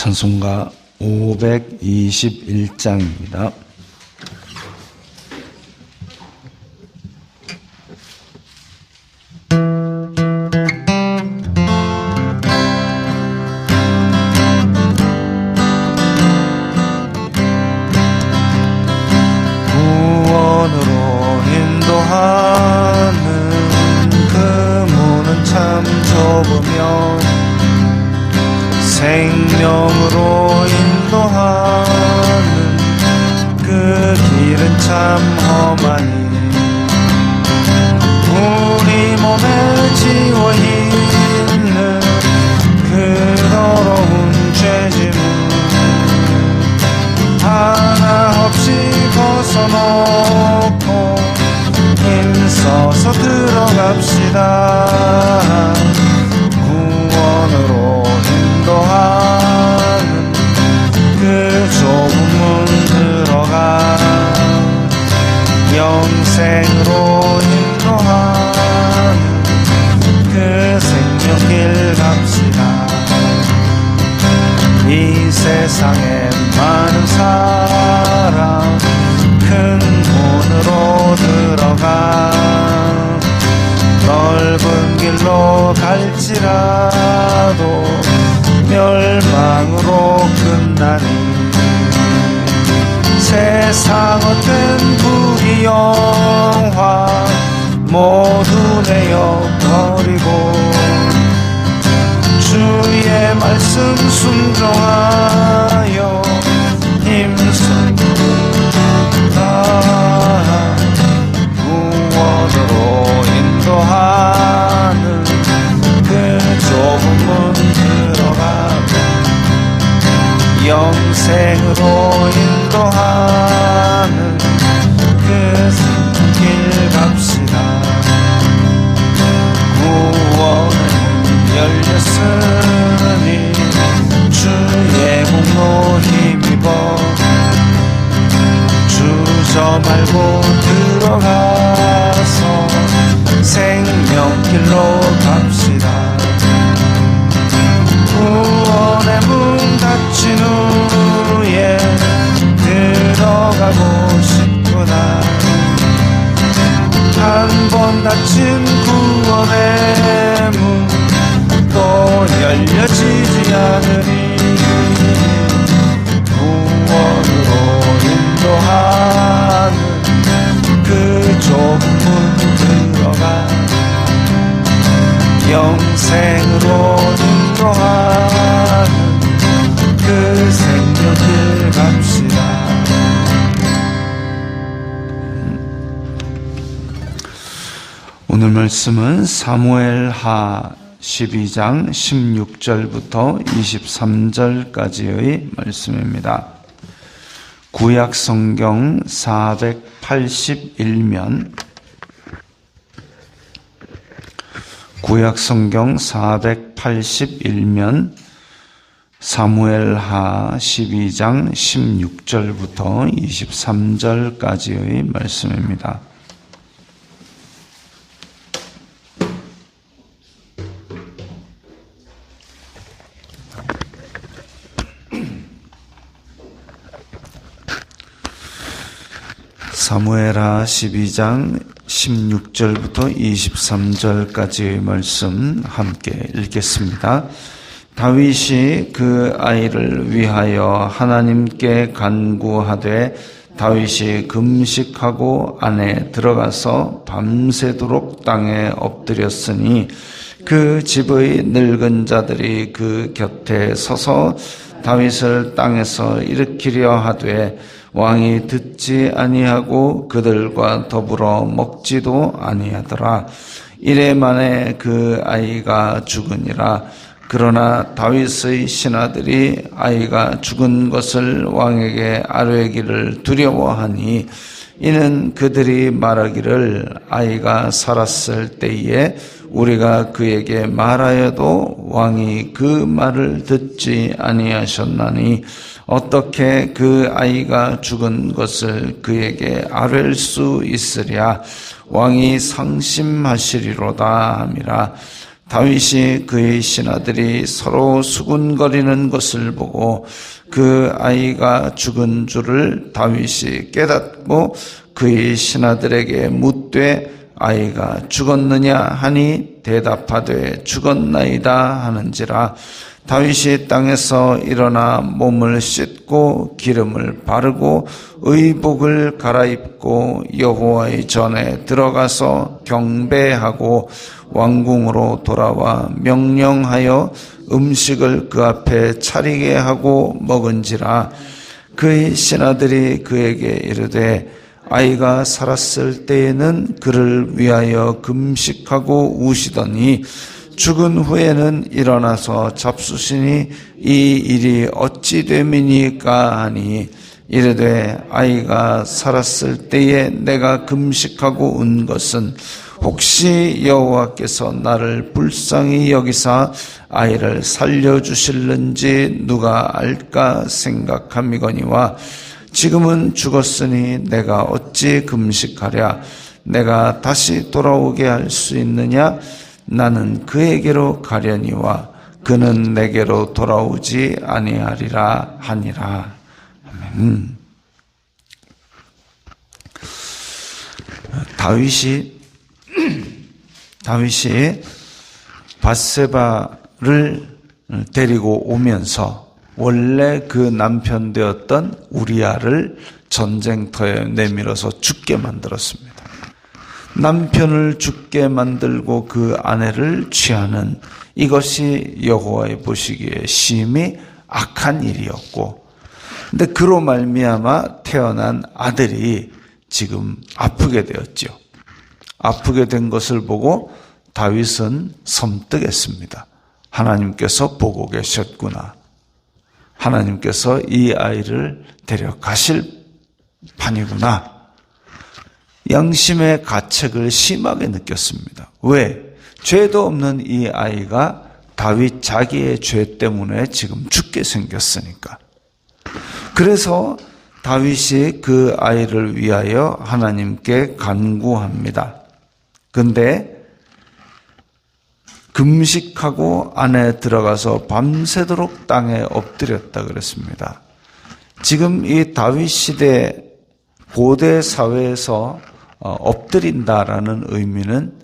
찬송가 521장입니다. 구원으로 인도하는 그 문은 참 좁으며 생명으로 인도하는 그 길은 참 험하니 우리 몸에 지워 있는 그 더러운 죄짐은 하나 없이 벗어놓고 힘써서 들어갑시다. 구원으로 인도하는 그 좁은 문 들어가 영생으로 인도하는 그 생명길 갑시다. 이 세상에 많은 사람 큰 문으로 들어가 넓은 길로 갈지라도 멸망으로 끝나니 세상 어떤 부귀영화 모두 내어버리고 주의 말씀 순종하여 힘쓰다. 구원으로 인도하는 그 좁은 문 들어가고 영생으로 인도하는 그 길 갑시다. 구원은 열렸으니 주의 공로 힘입어 주저 말고 들어가서 생명길로 갑시다. 구원의 문 닫힌 후에 들어가고 싶구나. 한 번 닫힌 구원의 문 또 열려지지 않으니 구원으로 인도하는 그 좁은 문 들어가 영생으로 인도하는 그 생명길 갑시다. 오늘 말씀은 사무엘하 12장 16절부터 23절까지의 말씀입니다. 구약 성경 481면 구약 성경 481면 사무엘하 12장 16절부터 23절까지의 말씀입니다. 사무엘하 12장 16절부터 23절까지의 말씀 함께 읽겠습니다. 다윗이 그 아이를 위하여 하나님께 간구하되 다윗이 금식하고 안에 들어가서 밤새도록 땅에 엎드렸으니 그 집의 늙은 자들이 그 곁에 서서 다윗을 땅에서 일으키려 하되 왕이 듣지 아니하고 그들과 더불어 먹지도 아니하더라. 이래 만에 그 아이가 죽으니라. 그러나 다윗의 신하들이 아이가 죽은 것을 왕에게 아뢰기를 두려워하니 이는 그들이 말하기를 아이가 살았을 때에 우리가 그에게 말하여도 왕이 그 말을 듣지 아니하셨나니 어떻게 그 아이가 죽은 것을 그에게 아뢰일 수 있으랴. 왕이 상심하시리로다 함이라. 다윗이 그의 신하들이 서로 수군거리는 것을 보고 그 아이가 죽은 줄을 다윗이 깨닫고 그의 신하들에게 묻되 아이가 죽었느냐 하니 대답하되 죽었나이다 하는지라. 다윗이 땅에서 일어나 몸을 씻고 기름을 바르고 의복을 갈아입고 여호와의 전에 들어가서 경배하고 왕궁으로 돌아와 명령하여 음식을 그 앞에 차리게 하고 먹은지라. 그의 신하들이 그에게 이르되 아이가 살았을 때에는 그를 위하여 금식하고 우시더니 죽은 후에는 일어나서 잡수시니 이 일이 어찌 됨이니까 하니 이르되 아이가 살았을 때에 내가 금식하고 운 것은 혹시 여호와께서 나를 불쌍히 여기사 아이를 살려주실는지 누가 알까 생각함이거니와 지금은 죽었으니 내가 어찌 금식하랴. 내가 다시 돌아오게 할 수 있느냐. 나는 그에게로 가려니와 그는 내게로 돌아오지 아니하리라 하니라. 아멘. 다윗이 밧세바를 데리고 오면서 원래 그 남편 되었던 우리아를 전쟁터에 내밀어서 죽게 만들었습니다. 남편을 죽게 만들고 그 아내를 취하는 이것이 여호와의 보시기에 심히 악한 일이었고, 근데 그로 말미암아 태어난 아들이 지금 아프게 되었죠. 아프게 된 것을 보고 다윗은 섬뜩했습니다. 하나님께서 보고 계셨구나. 하나님께서 이 아이를 데려가실 판이구나. 양심의 가책을 심하게 느꼈습니다. 왜? 죄도 없는 이 아이가 다윗 자기의 죄 때문에 지금 죽게 생겼으니까. 그래서 다윗이 그 아이를 위하여 하나님께 간구합니다. 근데 금식하고 안에 들어가서 밤새도록 땅에 엎드렸다 그랬습니다. 지금 이 다윗 시대 고대 사회에서 엎드린다라는 의미는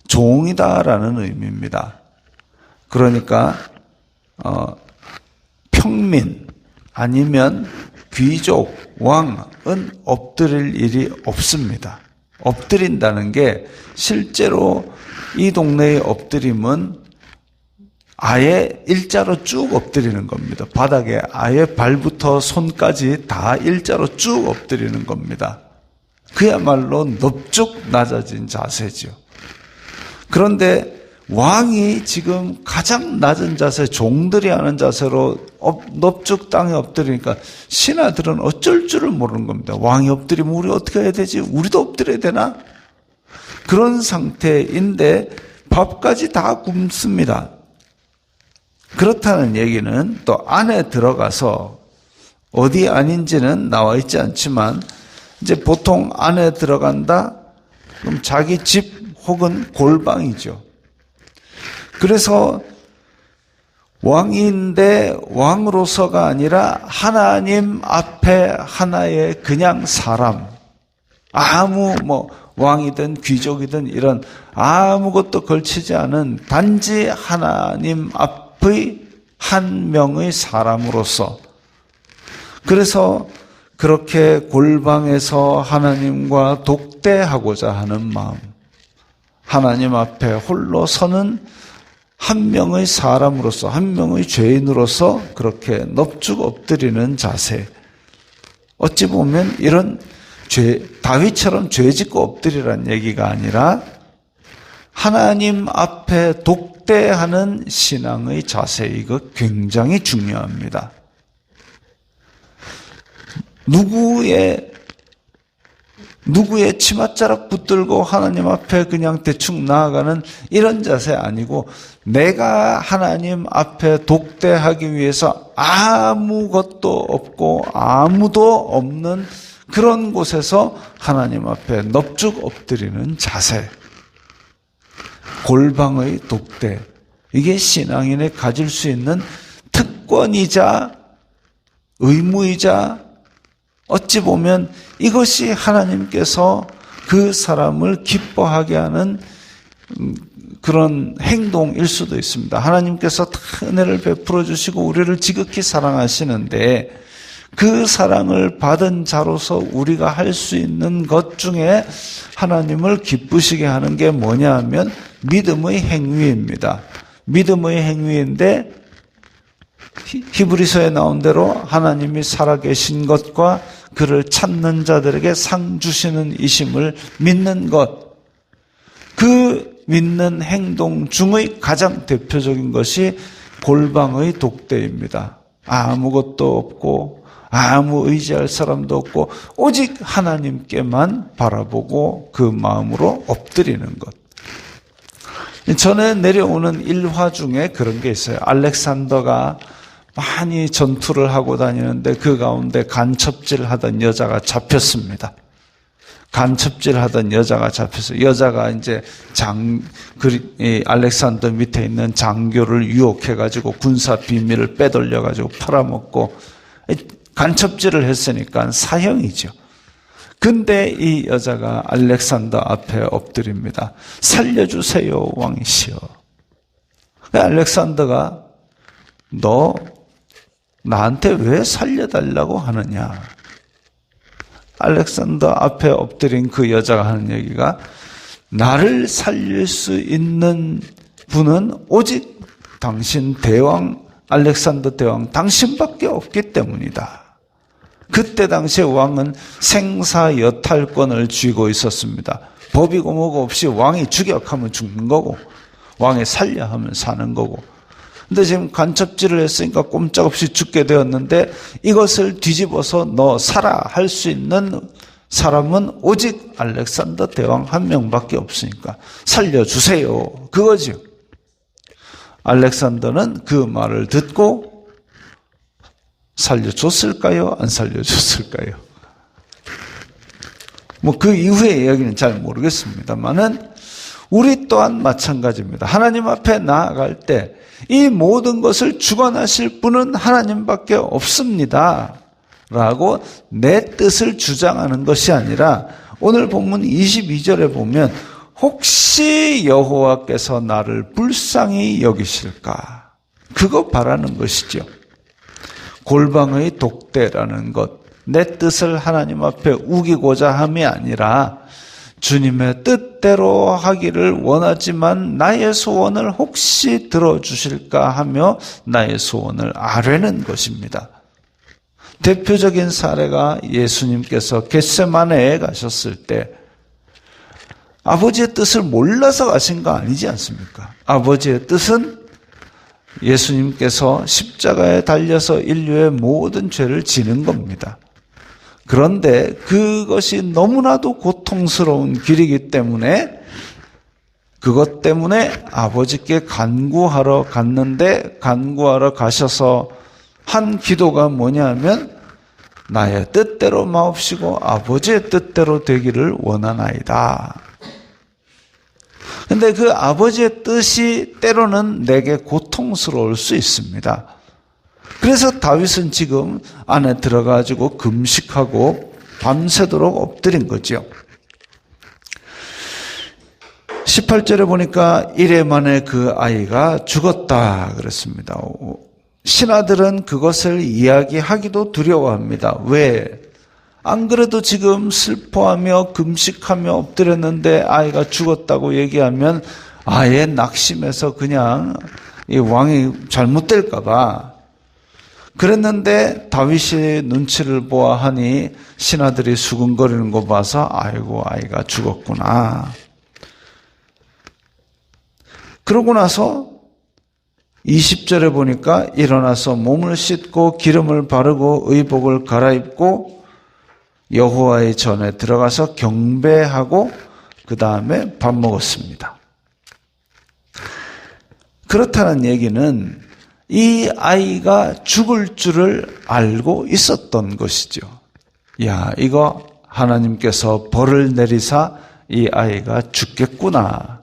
종이다라는 의미입니다. 그러니까 평민 아니면 귀족, 왕은 엎드릴 일이 없습니다. 엎드린다는 게 실제로 이 동네의 엎드림은 아예 일자로 쭉 엎드리는 겁니다. 바닥에 아예 발부터 손까지 다 일자로 쭉 엎드리는 겁니다. 그야말로 넙죽 낮아진 자세죠. 그런데 왕이 지금 가장 낮은 자세, 종들이 하는 자세로 넙죽 땅에 엎드리니까 신하들은 어쩔 줄을 모르는 겁니다. 왕이 엎드리면 우리 어떻게 해야 되지? 우리도 엎드려야 되나? 그런 상태인데 밥까지 다 굶습니다. 그렇다는 얘기는 또 안에 들어가서 어디 아닌지는 나와 있지 않지만 이제 보통 안에 들어간다? 그럼 자기 집 혹은 골방이죠. 그래서 왕인데 왕으로서가 아니라 하나님 앞에 하나의 그냥 사람, 아무 왕이든 귀족이든 이런 아무것도 걸치지 않은 단지 하나님 앞의 한 명의 사람으로서, 그래서 그렇게 골방에서 하나님과 독대하고자 하는 마음, 하나님 앞에 홀로 서는 한 명의 사람으로서, 한 명의 죄인으로서 그렇게 넙죽 엎드리는 자세. 어찌 보면 이런 다윗처럼 죄 짓고 엎드리라는 얘기가 아니라 하나님 앞에 독대하는 신앙의 자세, 이거 굉장히 중요합니다. 누구의 치맛자락 붙들고 하나님 앞에 그냥 대충 나아가는 이런 자세 아니고, 내가 하나님 앞에 독대하기 위해서 아무것도 없고 아무도 없는 그런 곳에서 하나님 앞에 넙죽 엎드리는 자세. 골방의 독대. 이게 신앙인이 가질 수 있는 특권이자 의무이자 어찌 보면 이것이 하나님께서 그 사람을 기뻐하게 하는 그런 행동일 수도 있습니다. 하나님께서 다 은혜를 베풀어 주시고 우리를 지극히 사랑하시는데 그 사랑을 받은 자로서 우리가 할 수 있는 것 중에 하나님을 기쁘시게 하는 게 뭐냐 하면 믿음의 행위입니다. 믿음의 행위인데 히브리서에 나온 대로 하나님이 살아계신 것과 그를 찾는 자들에게 상 주시는 이심을 믿는 것. 그 믿는 행동 중의 가장 대표적인 것이 골방의 독대입니다. 아무것도 없고 아무 의지할 사람도 없고 오직 하나님께만 바라보고 그 마음으로 엎드리는 것. 전에 내려오는 일화 중에 그런 게 있어요. 알렉산더가 많이 전투를 하고 다니는데 그 가운데 간첩질 하던 여자가 잡혔습니다. 간첩질 하던 여자가 잡혀서 여자가 이제 알렉산더 밑에 있는 장교를 유혹해가지고 군사 비밀을 빼돌려가지고 팔아먹고 간첩질을 했으니까 사형이죠. 근데 이 여자가 알렉산더 앞에 엎드립니다. 살려주세요, 왕이시여. 알렉산더가 너 나한테 왜 살려달라고 하느냐? 알렉산더 앞에 엎드린 그 여자가 하는 얘기가 나를 살릴 수 있는 분은 오직 당신 대왕, 알렉산더 대왕 당신밖에 없기 때문이다. 그때 당시에 왕은 생사여탈권을 쥐고 있었습니다. 법이고 뭐고 없이 왕이 추격하면 죽는 거고 왕이 살려 하면 사는 거고. 근데 지금 간첩질을 했으니까 꼼짝없이 죽게 되었는데 이것을 뒤집어서 너 살아 할 수 있는 사람은 오직 알렉산더 대왕 한 명밖에 없으니까 살려주세요. 그거죠. 알렉산더는 그 말을 듣고 살려줬을까요? 안 살려줬을까요? 뭐 그 이후의 이야기는 잘 모르겠습니다만은 우리 또한 마찬가지입니다. 하나님 앞에 나아갈 때 이 모든 것을 주관하실 분은 하나님밖에 없습니다. 라고 내 뜻을 주장하는 것이 아니라 오늘 본문 22절에 보면 혹시 여호와께서 나를 불쌍히 여기실까? 그거 바라는 것이죠. 골방의 독대라는 것, 내 뜻을 하나님 앞에 우기고자 함이 아니라 주님의 뜻대로 하기를 원하지만 나의 소원을 혹시 들어주실까 하며 나의 소원을 아뢰는 것입니다. 대표적인 사례가 예수님께서 겟세마네에 가셨을 때 아버지의 뜻을 몰라서 가신 거 아니지 않습니까? 아버지의 뜻은 예수님께서 십자가에 달려서 인류의 모든 죄를 지는 겁니다. 그런데 그것이 너무나도 고통스러운 길이기 때문에 그것 때문에 아버지께 간구하러 갔는데 간구하러 가셔서 한 기도가 뭐냐면 나의 뜻대로 마옵시고 아버지의 뜻대로 되기를 원하나이다. 근데 그 아버지의 뜻이 때로는 내게 고통스러울 수 있습니다. 그래서 다윗은 지금 안에 들어가지고 금식하고 밤새도록 엎드린 거죠. 18절에 보니까 이래 만에 그 아이가 죽었다 그랬습니다. 신하들은 그것을 이야기하기도 두려워합니다. 왜? 안 그래도 지금 슬퍼하며 금식하며 엎드렸는데 아이가 죽었다고 얘기하면 아예 낙심해서 그냥 이 왕이 잘못될까 봐. 그랬는데 다윗이 눈치를 보아하니 신하들이 수군거리는 거 봐서 아이고 아이가 죽었구나. 그러고 나서 20절에 보니까 일어나서 몸을 씻고 기름을 바르고 의복을 갈아입고 여호와의 전에 들어가서 경배하고 그 다음에 밥 먹었습니다. 그렇다는 얘기는 이 아이가 죽을 줄을 알고 있었던 것이죠. 야, 이거 하나님께서 벌을 내리사 이 아이가 죽겠구나.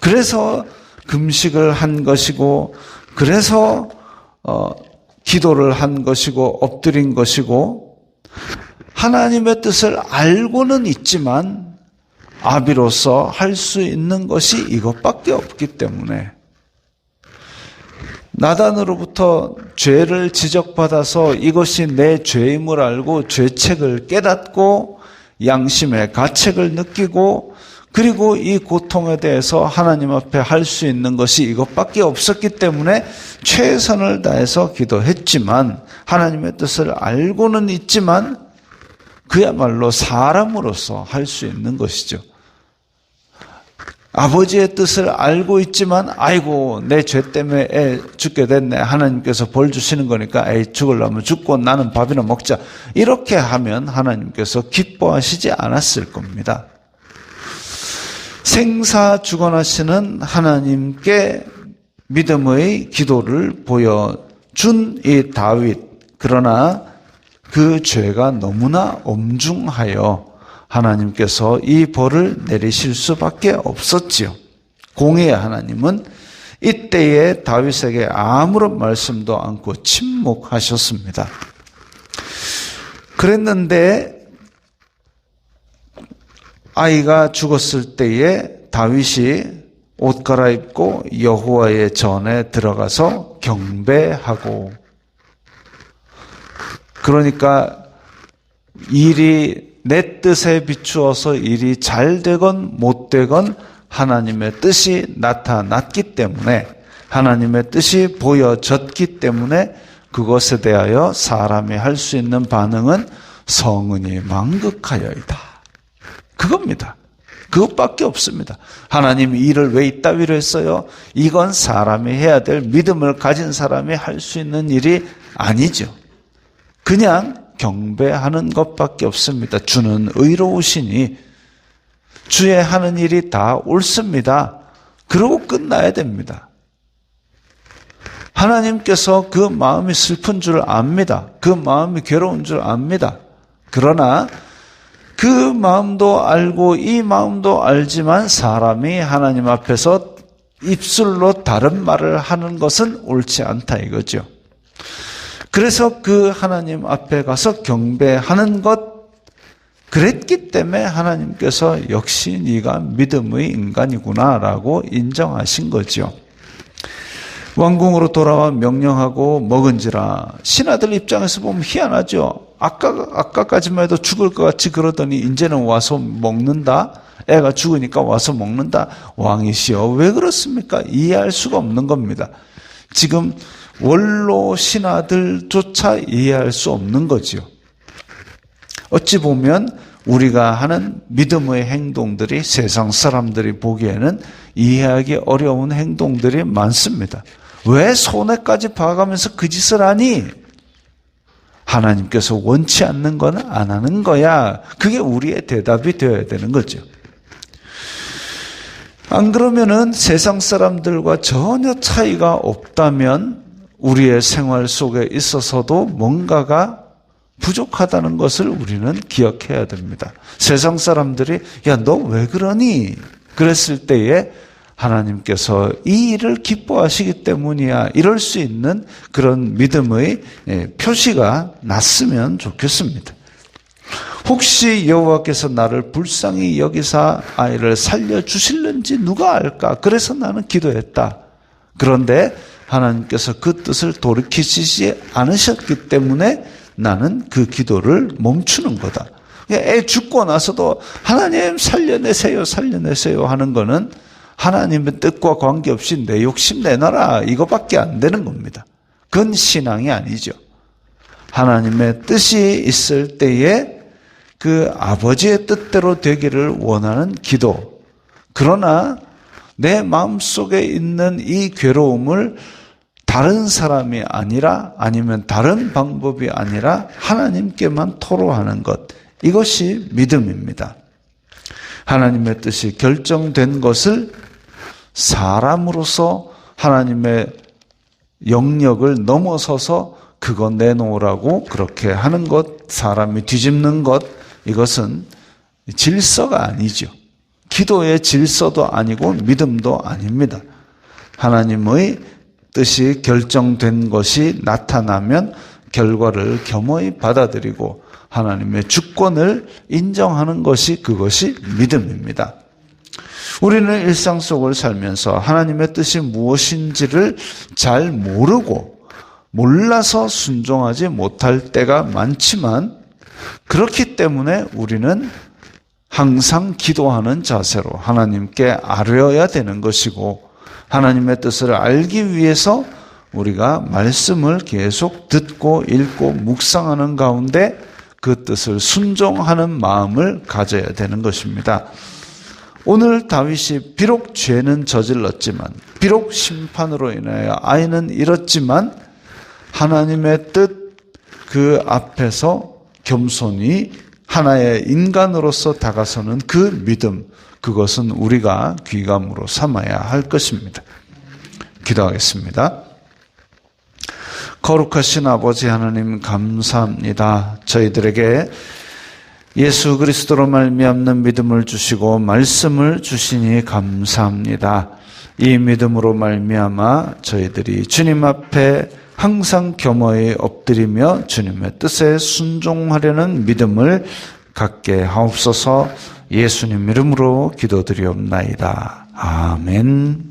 그래서 금식을 한 것이고, 그래서 기도를 한 것이고 엎드린 것이고, 하나님의 뜻을 알고는 있지만 아비로서 할 수 있는 것이 이것밖에 없기 때문에, 나단으로부터 죄를 지적받아서 이것이 내 죄임을 알고 죄책을 깨닫고 양심의 가책을 느끼고, 그리고 이 고통에 대해서 하나님 앞에 할 수 있는 것이 이것밖에 없었기 때문에 최선을 다해서 기도했지만, 하나님의 뜻을 알고는 있지만 그야말로 사람으로서 할 수 있는 것이죠. 아버지의 뜻을 알고 있지만, 아이고 내 죄 때문에 애 죽게 됐네, 하나님께서 벌 주시는 거니까 애 죽으려면 죽고 나는 밥이나 먹자, 이렇게 하면 하나님께서 기뻐하시지 않았을 겁니다. 생사주권하시는 하나님께 믿음의 기도를 보여준 이 다윗, 그러나 그 죄가 너무나 엄중하여 하나님께서 이 벌을 내리실 수밖에 없었지요. 공의의 하나님은 이때에 다윗에게 아무런 말씀도 않고 침묵하셨습니다. 그랬는데 아이가 죽었을 때에 다윗이 옷 갈아입고 여호와의 전에 들어가서 경배하고, 그러니까 일이 내 뜻에 비추어서 일이 잘 되건 못 되건 하나님의 뜻이 나타났기 때문에, 하나님의 뜻이 보여졌기 때문에 그것에 대하여 사람이 할 수 있는 반응은 성은이 망극하여이다, 그겁니다. 그것밖에 없습니다. 하나님이 일을 왜 이따위로 했어요? 이건 사람이 해야 될, 믿음을 가진 사람이 할 수 있는 일이 아니죠. 그냥 경배하는 것밖에 없습니다. 주는 의로우시니 주의 하는 일이 다 옳습니다. 그러고 끝나야 됩니다. 하나님께서 그 마음이 슬픈 줄 압니다. 그 마음이 괴로운 줄 압니다. 그러나 그 마음도 알고 이 마음도 알지만 사람이 하나님 앞에서 입술로 다른 말을 하는 것은 옳지 않다 이거죠. 그래서 그 하나님 앞에 가서 경배하는 것, 그랬기 때문에 하나님께서 역시 네가 믿음의 인간이구나라고 인정하신 거죠. 왕궁으로 돌아와 명령하고 먹은지라. 신하들 입장에서 보면 희한하죠. 아까까지만 해도 죽을 것 같이 그러더니 이제는 와서 먹는다. 애가 죽으니까 와서 먹는다. 왕이시여 왜 그렇습니까? 이해할 수가 없는 겁니다. 지금 원로 신하들조차 이해할 수 없는 거지요. 어찌 보면 우리가 하는 믿음의 행동들이 세상 사람들이 보기에는 이해하기 어려운 행동들이 많습니다. 왜 손에까지 봐가면서 그 짓을 하니? 하나님께서 원치 않는 건 안 하는 거야. 그게 우리의 대답이 되어야 되는 거죠. 안 그러면은 세상 사람들과 전혀 차이가 없다면 우리의 생활 속에 있어서도 뭔가가 부족하다는 것을 우리는 기억해야 됩니다. 세상 사람들이 야, 너 왜 그러니? 그랬을 때에 하나님께서 이 일을 기뻐하시기 때문이야. 이럴 수 있는 그런 믿음의 표시가 났으면 좋겠습니다. 혹시 여호와께서 나를 불쌍히 여기사 아이를 살려주실는지 누가 알까? 그래서 나는 기도했다. 그런데 하나님께서 그 뜻을 돌이키시지 않으셨기 때문에 나는 그 기도를 멈추는 거다. 애 죽고 나서도 하나님 살려내세요, 살려내세요 하는 거는 하나님의 뜻과 관계없이 내 욕심 내놔라 이거밖에 안 되는 겁니다. 그건 신앙이 아니죠. 하나님의 뜻이 있을 때에 그 아버지의 뜻대로 되기를 원하는 기도. 그러나 내 마음속에 있는 이 괴로움을 다른 사람이 아니라 아니면 다른 방법이 아니라 하나님께만 토로하는 것. 이것이 믿음입니다. 하나님의 뜻이 결정된 것을 사람으로서 하나님의 영역을 넘어서서 그거 내놓으라고 그렇게 하는 것, 사람이 뒤집는 것, 이것은 질서가 아니죠. 기도의 질서도 아니고 믿음도 아닙니다. 하나님의 뜻이 결정된 것이 나타나면 결과를 겸허히 받아들이고 하나님의 주권을 인정하는 것이 그것이 믿음입니다. 우리는 일상 속을 살면서 하나님의 뜻이 무엇인지를 잘 모르고 몰라서 순종하지 못할 때가 많지만 그렇기 때문에 우리는 항상 기도하는 자세로 하나님께 아뢰어야 되는 것이고 하나님의 뜻을 알기 위해서 우리가 말씀을 계속 듣고 읽고 묵상하는 가운데 그 뜻을 순종하는 마음을 가져야 되는 것입니다. 오늘 다윗이 비록 죄는 저질렀지만 비록 심판으로 인하여 아이는 잃었지만 하나님의 뜻 그 앞에서 겸손히 하나의 인간으로서 다가서는 그 믿음, 그것은 우리가 귀감으로 삼아야 할 것입니다. 기도하겠습니다. 거룩하신 아버지 하나님 감사합니다. 저희들에게 예수 그리스도로 말미암는 믿음을 주시고 말씀을 주시니 감사합니다. 이 믿음으로 말미암아 저희들이 주님 앞에 항상 겸허히 엎드리며 주님의 뜻에 순종하려는 믿음을 갖게 하옵소서. 예수님 이름으로 기도드리옵나이다. 아멘.